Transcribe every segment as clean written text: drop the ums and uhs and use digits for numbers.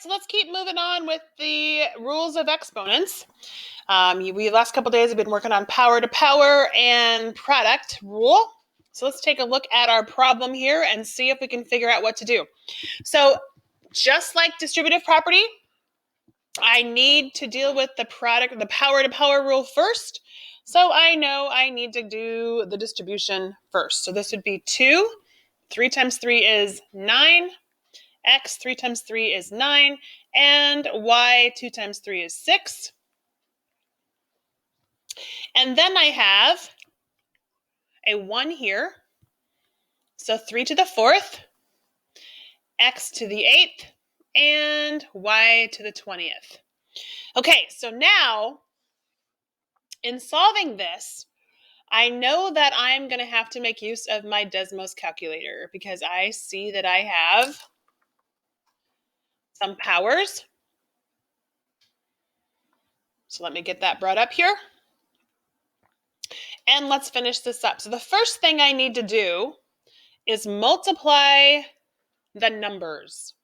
so let's keep moving on with the rules of exponents. We last couple days have been working on power to power and product rule. So let's take a look at our problem here and see if we can figure out what to do. So just like distributive property, I need to deal with the power to power rule first. So I know I need to do the distribution first. So this would be 2. 3 times 3 is 9. X 3 times 3 is 9. And Y 2 times 3 is 6. And then I have a 1 here. So 3 to the 4th, X to the 8th, and Y to the 20th. Okay, so now in solving this, I know that I'm going to have to make use of my Desmos calculator because I see that I have some powers. So let me get that brought up here. And let's finish this up. So the first thing I need to do is multiply the numbers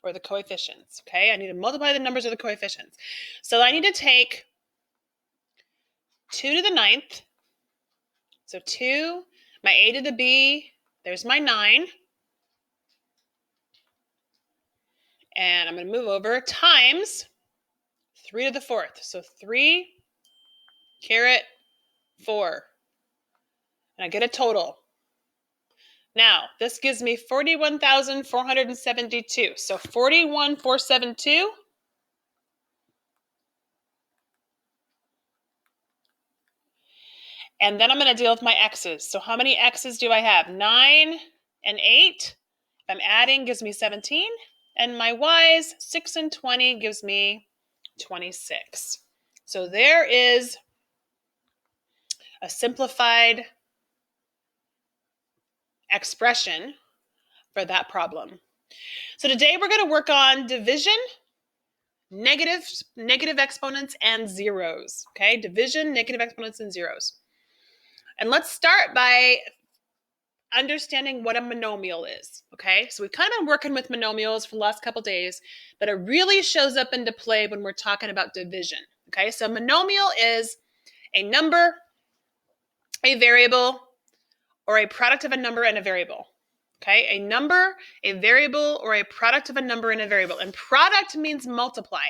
or the coefficients, okay? I need to multiply the numbers or the coefficients. So I need to take 2 to the 9th. So 2, my A to the B, there's my 9. And I'm going to move over times 3 to the 4th. So 3 caret 4. And I get a total. Now, this gives me 41,472. So 41,472. And then I'm going to deal with my x's. So how many x's do I have? 9 and 8. If I'm adding, gives me 17. And my y's, 6 and 20, gives me 26. So there is a simplified expression for that problem. So today we're going to work on division, negative exponents, and zeros. Okay, division, negative exponents, and zeros. And let's start by understanding what a monomial is. Okay, so we've kind of been working with monomials for the last couple days, but it really shows up into play when we're talking about division. Okay, so monomial is a number, a variable, or a product of a number and a variable. Okay, a number, a variable, or a product of a number and a variable. And product means multiply.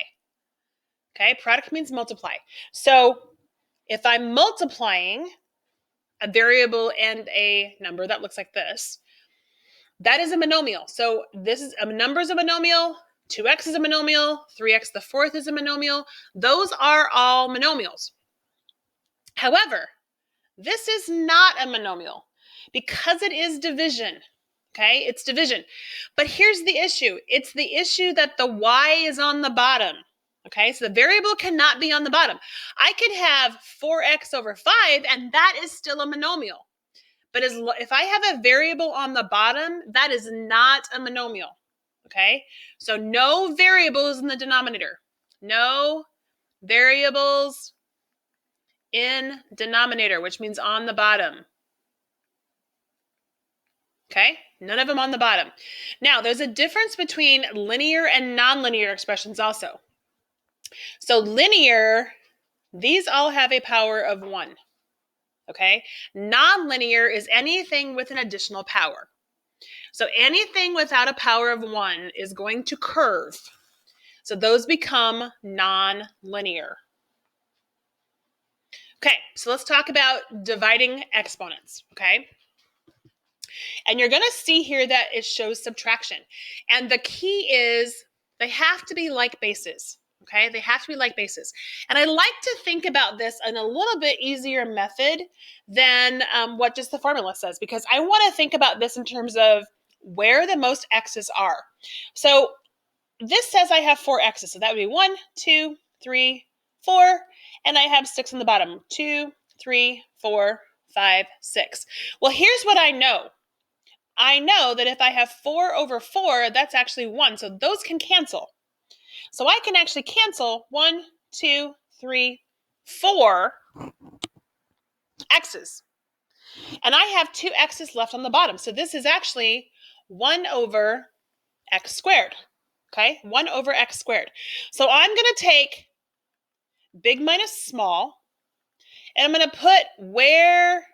Okay, product means multiply. So if I'm multiplying a variable and a number, that looks like this. That is a monomial. So this is a number is a monomial, 2x is a monomial, 3x the 4th is a monomial. Those are all monomials. However, this is not a monomial because it is division. Okay, it's division. But here's the issue. It's the issue that the y is on the bottom. Okay, so the variable cannot be on the bottom. I could have 4x over 5, and that is still a monomial. But if I have a variable on the bottom, that is not a monomial. Okay, so no variables in the denominator. No variables in denominator, which means on the bottom. Okay, none of them on the bottom. Now, there's a difference between linear and nonlinear expressions also. So linear, these all have a power of 1. Okay, nonlinear is anything with an additional power. So anything without a power of 1 is going to curve. So those become nonlinear. Okay, so let's talk about dividing exponents, okay? And you're going to see here that it shows subtraction. And the key is they have to be like bases, okay? They have to be like bases. And I like to think about this in a little bit easier method than what just the formula says, because I want to think about this in terms of where the most x's are. So this says I have 4 x's. So that would be 1, 2, 3, 4. And I have 6 on the bottom. 2, 3, 4, 5, 6. Well, here's what I know. I know that if I have 4 over 4, that's actually 1. So those can cancel. So I can actually cancel 1, 2, 3, 4 x's. And I have 2 x's left on the bottom. So this is actually 1 over x squared. Okay, 1 over x squared. So I'm going to take big minus small, and I'm going to put where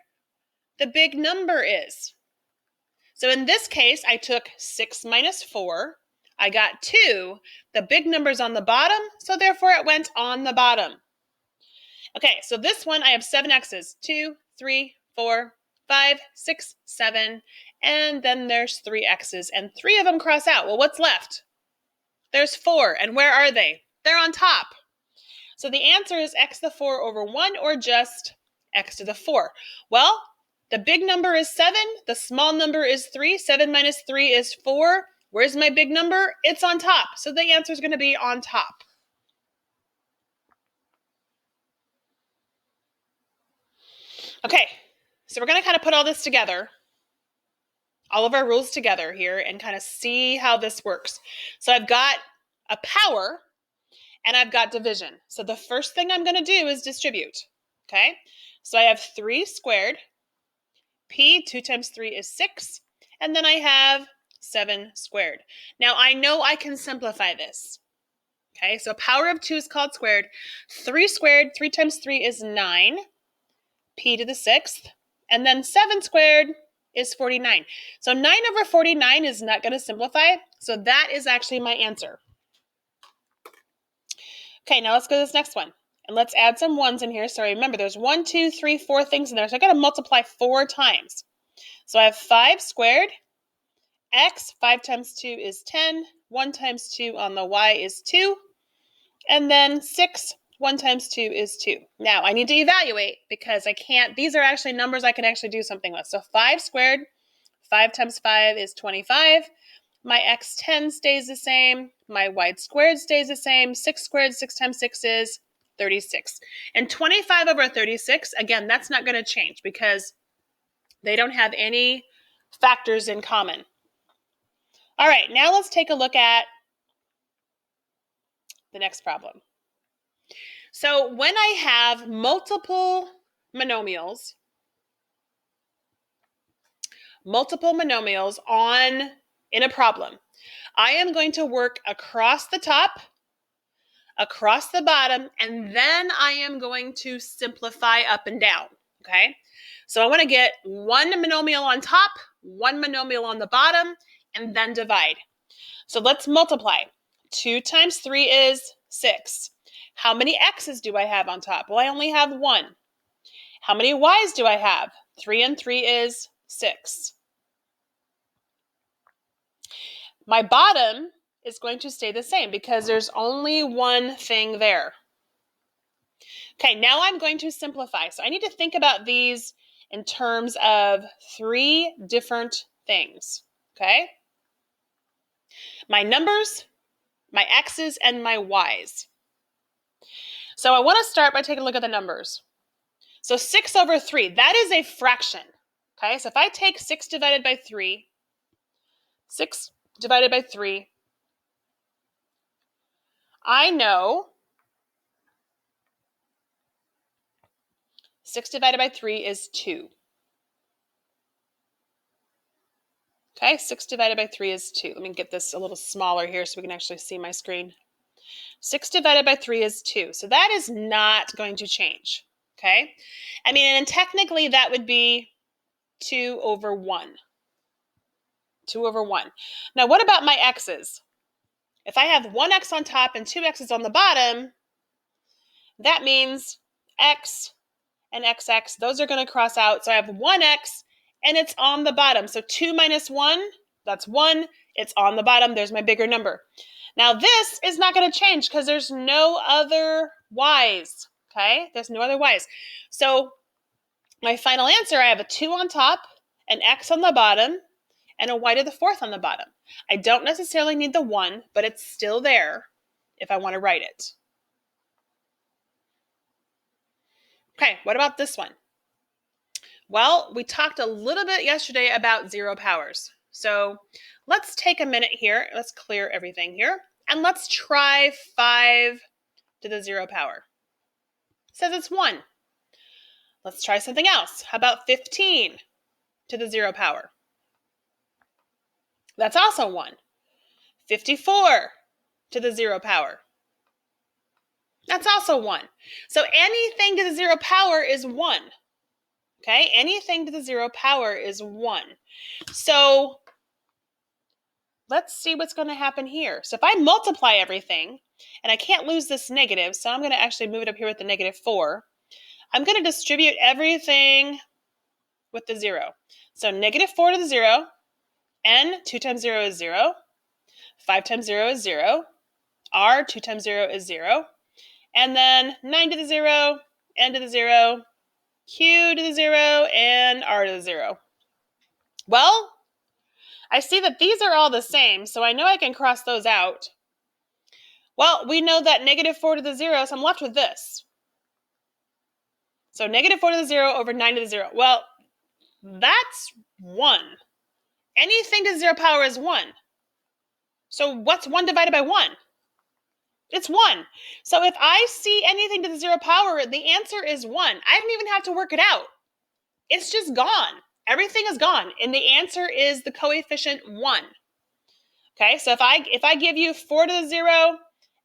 the big number is. So in this case, I took 6 minus 4. I got 2. The big number's on the bottom, so therefore it went on the bottom. Okay, so this one, I have 7 x's. 2, 3, 4, 5, 6, 7. And then there's 3 x's, and 3 of them cross out. Well, what's left? There's 4, and where are they? They're on top. So the answer is x to the 4 over 1, or just x to the 4. Well, the big number is 7. The small number is 3. 7 minus 3 is 4. Where's my big number? It's on top. So the answer is going to be on top. Okay, so we're going to kind of put all this together, all of our rules together here, and kind of see how this works. So I've got a power, and I've got division. So the first thing I'm going to do is distribute. Okay, so I have 3 squared. P, 2 times 3 is 6. And then I have 7 squared. Now I know I can simplify this. Okay, so power of 2 is called squared. 3 squared, 3 times 3 is 9. P to the 6th. And then 7 squared is 49. So 9 over 49 is not going to simplify. So that is actually my answer. Okay, now let's go to this next one. And let's add some ones in here. So remember, there's 1, 2, 3, 4 things in there. So I got to multiply 4 times. So I have 5 squared. X, 5 times 2 is 10. 1 times 2 on the y is 2. And then 6, 1 times 2 is 2. Now, I need to evaluate because I can't, these are actually numbers I can actually do something with. So 5 squared, 5 times 5 is 25. My x 10 stays the same. My y squared stays the same. 6 squared, 6 times 6 is 36. And 25 over 36, again, that's not going to change because they don't have any factors in common. All right, now let's take a look at the next problem. So when I have multiple monomials in a problem, I am going to work across the top, across the bottom, and then I am going to simplify up and down, okay? So I want to get one monomial on top, one monomial on the bottom, and then divide. So let's multiply. 2 times 3 is 6. How many x's do I have on top? Well, I only have 1. How many y's do I have? 3 and 3 is 6. My bottom is going to stay the same because there's only one thing there. Okay, now I'm going to simplify. So I need to think about these in terms of 3 different things, okay? My numbers, my x's, and my y's. So I want to start by taking a look at the numbers. So 6 over 3, that is a fraction, okay? So if I take 6 divided by 3, 6 divided by 3, I know 6 divided by 3 is 2. Okay, 6 divided by 3 is 2. Let me get this a little smaller here so we can actually see my screen. 6 divided by 3 is 2. So that is not going to change, okay? I mean, and technically that would be 2 over 1. 2 over 1. Now, what about my x's? If I have 1 x on top and 2 x's on the bottom, that means x and xx, those are going to cross out. So I have 1x, and it's on the bottom. So 2 minus 1, that's 1. It's on the bottom. There's my bigger number. Now, this is not going to change because there's no other y's, okay? There's no other y's. So my final answer, I have a 2 on top, an x on the bottom, and a y to the 4th on the bottom. I don't necessarily need the 1, but it's still there if I want to write it. Okay, what about this one? Well, we talked a little bit yesterday about 0 powers. So let's take a minute here. Let's clear everything here. And let's try 5 to the 0 power. It says it's 1. Let's try something else. How about 15 to the 0 power? That's also 1. 54 to the 0 power. That's also 1. So anything to the 0 power is 1. Okay, anything to the 0 power is 1. So let's see what's going to happen here. So if I multiply everything, and I can't lose this negative, so I'm going to actually move it up here with the -4. I'm going to distribute everything with the 0. So -4 to the 0, n, 2 times 0 is 0, 5 times 0 is 0, r, 2 times 0 is 0, and then 9 to the 0, n to the 0, q to the 0, and r to the 0. Well, I see that these are all the same, so I know I can cross those out. Well, we know that -4 to the 0, so I'm left with this. So -4 to the 0 over 9 to the 0. Well, that's 1. Anything to the 0 power is 1. So what's 1 divided by 1? It's 1. So if I see anything to the 0 power, the answer is 1. I don't even have to work it out. It's just gone. Everything is gone. And the answer is the coefficient 1. Okay, so if I give you 4 to the 0,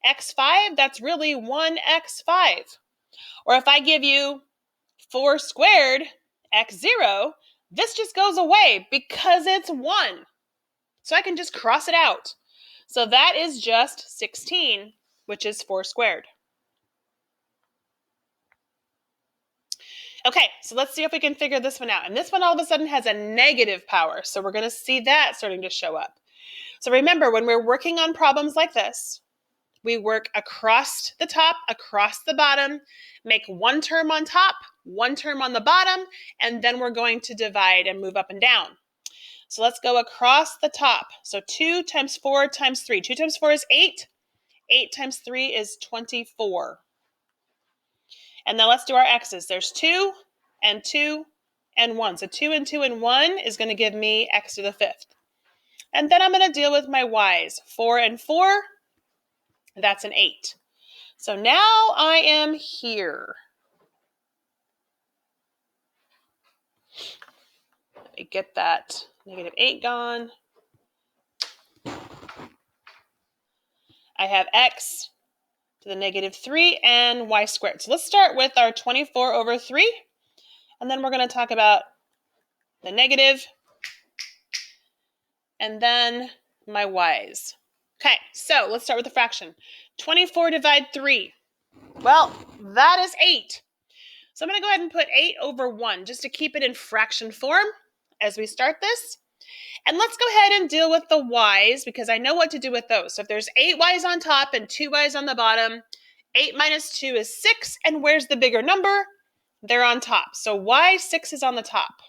x5, that's really 1x5. Or if I give you 4 squared, x0, this just goes away because it's 1. So I can just cross it out. So that is just 16, which is 4 squared. Okay, so let's see if we can figure this one out. And this one all of a sudden has a negative power. So we're going to see that starting to show up. So remember, when we're working on problems like this, we work across the top, across the bottom, make one term on top, one term on the bottom, and then we're going to divide and move up and down. So let's go across the top. So 2 times 4 times 3. 2 times 4 is 8. 8 times 3 is 24. And now let's do our x's. There's 2 and 2 and 1. So 2 and 2 and 1 is going to give me x to the 5th. And then I'm going to deal with my y's. 4 and 4, that's an 8. So now I am here. Let me get that -8 gone. I have x to the -3 and y squared. So let's start with our 24 over 3. And then we're going to talk about the negative and then my y's. Okay, so let's start with the fraction. 24 divide 3. Well, that is 8. So I'm going to go ahead and put 8 over 1 just to keep it in fraction form as we start this. And let's go ahead and deal with the y's because I know what to do with those. So if there's 8 y's on top and 2 y's on the bottom, 8 minus 2 is 6. And where's the bigger number? They're on top. So y6 is on the top.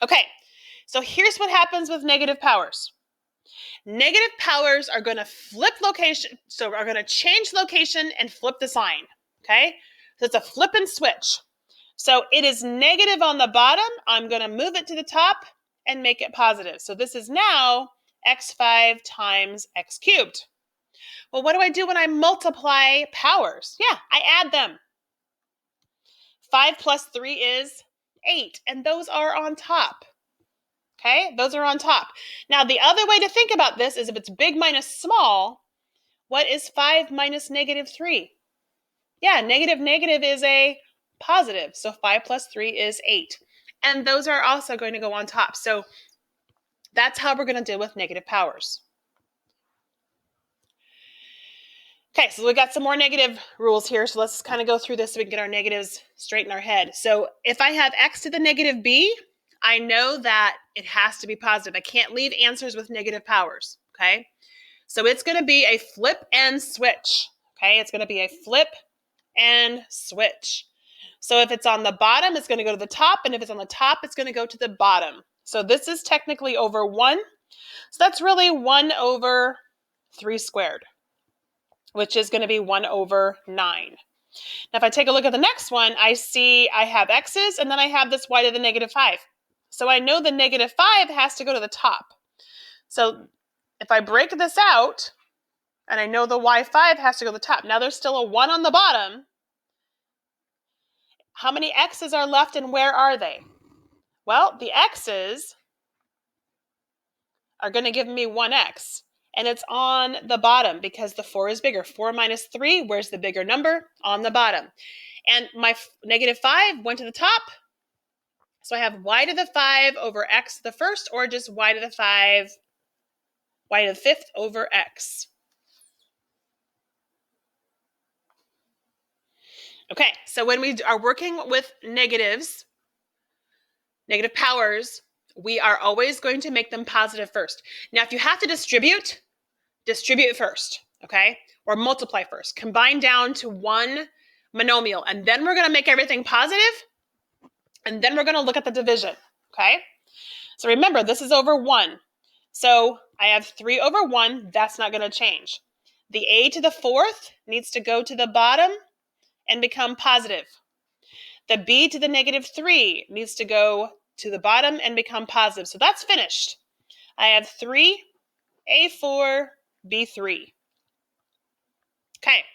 Okay, so here's what happens with negative powers. Negative powers are going to flip location, so are going to change location and flip the sign, okay? So it's a flip and switch. So it is negative on the bottom. I'm going to move it to the top and make it positive. So this is now x5 times x cubed. Well, what do I do when I multiply powers? Yeah, I add them. 5 plus 3 is 8, and those are on top. Okay, those are on top. Now, the other way to think about this is if it's big minus small, what is 5 minus -3? Yeah, negative is a positive. So 5 plus 3 is 8. And those are also going to go on top. So that's how we're going to deal with negative powers. Okay, so we got some more negative rules here. So let's kind of go through this so we can get our negatives straight in our head. So if I have x to the -b, I know that it has to be positive. I can't leave answers with negative powers, okay? So it's going to be a flip and switch, okay? It's going to be a flip and switch. So if it's on the bottom, it's going to go to the top, and if it's on the top, it's going to go to the bottom. So this is technically over 1. So that's really 1 over 3 squared, which is going to be 1 over 9. Now, if I take a look at the next one, I see I have x's, and then I have this y to the -5. So I know the -5 has to go to the top. So if I break this out, and I know the y5 has to go to the top. Now there's still a 1 on the bottom. How many x's are left and where are they? Well, the x's are going to give me 1x. and it's on the bottom because the 4 is bigger. 4 minus 3, where's the bigger number? On the bottom. And my -5 went to the top. So I have y to the 5 over x to the first, or just y to the 5, y to the 5th over x. Okay, so when we are working with negatives, negative powers, we are always going to make them positive first. Now, if you have to distribute first, okay? Or multiply first. Combine down to one monomial, and then we're going to make everything positive, and then we're going to look at the division, okay? So remember, this is over 1. So I have 3 over 1. That's not going to change. The a to the 4th needs to go to the bottom and become positive. The b to the -3 needs to go to the bottom and become positive. So that's finished. I have 3, a4, b3. Okay,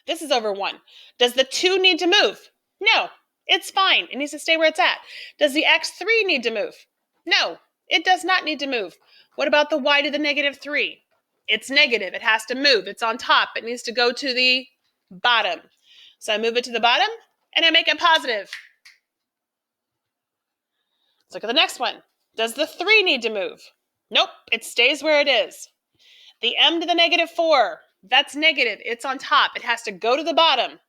this is over 1. Does the 2 need to move? No, it's fine. It needs to stay where it's at. Does the x3 need to move? No, it does not need to move. What about the y to the -3? It's negative. It has to move. It's on top. It needs to go to the bottom. So I move it to the bottom, and I make it positive. Let's look at the next one. Does the 3 need to move? Nope, it stays where it is. The m to the -4, that's negative. It's on top. It has to go to the bottom.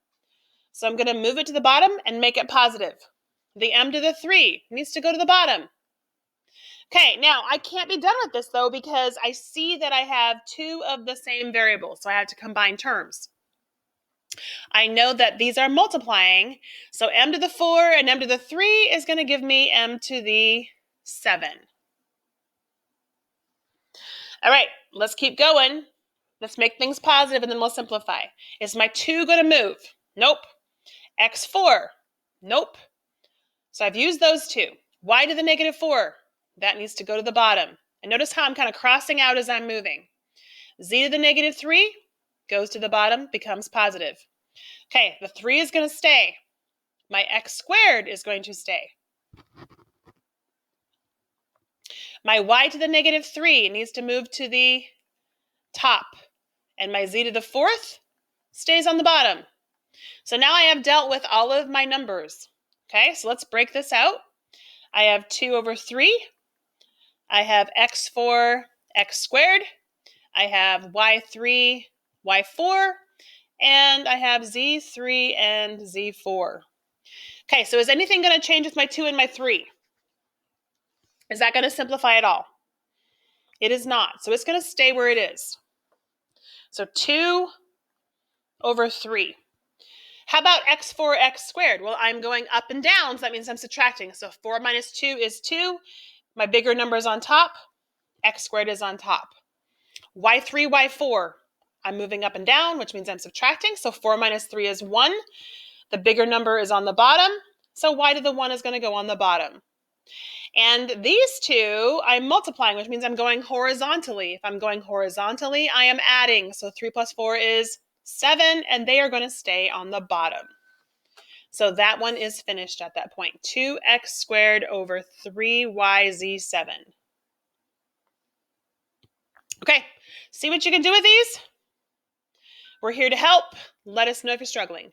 So I'm going to move it to the bottom and make it positive. The m to the 3 needs to go to the bottom. Okay, now I can't be done with this though because I see that I have 2 of the same variables, so I have to combine terms. I know that these are multiplying, so m to the 4 and m to the 3 is going to give me m to the 7. All right, let's keep going. Let's make things positive and then we'll simplify. Is my 2 going to move? Nope. x4? Nope. So I've used those 2. Y to the -4? That needs to go to the bottom. And notice how I'm kind of crossing out as I'm moving. Z to the -3 goes to the bottom, becomes positive. Okay, the 3 is going to stay. My x² is going to stay. My y to the -3 needs to move to the top. And my z to the 4th stays on the bottom. So now I have dealt with all of my numbers. Okay, so let's break this out. I have 2 over 3. I have x4, x². I have y3, y4. And I have z3 and z4. Okay, so is anything going to change with my 2 and my 3? Is that going to simplify at all? It is not. So it's going to stay where it is. So 2 over 3. How about x4, x²? Well, I'm going up and down, so that means I'm subtracting. So 4 minus 2 is 2. My bigger number is on top. x² is on top. y3, y4. I'm moving up and down, which means I'm subtracting. So 4 minus 3 is 1. The bigger number is on the bottom. So y to the 1 is going to go on the bottom. And these 2, I'm multiplying, which means I'm going horizontally. If I'm going horizontally, I am adding. So 3 plus 4 is 7, and they are going to stay on the bottom. So that one is finished at that point. 2x² over 3yz7. Okay, see what you can do with these? We're here to help. Let us know if you're struggling.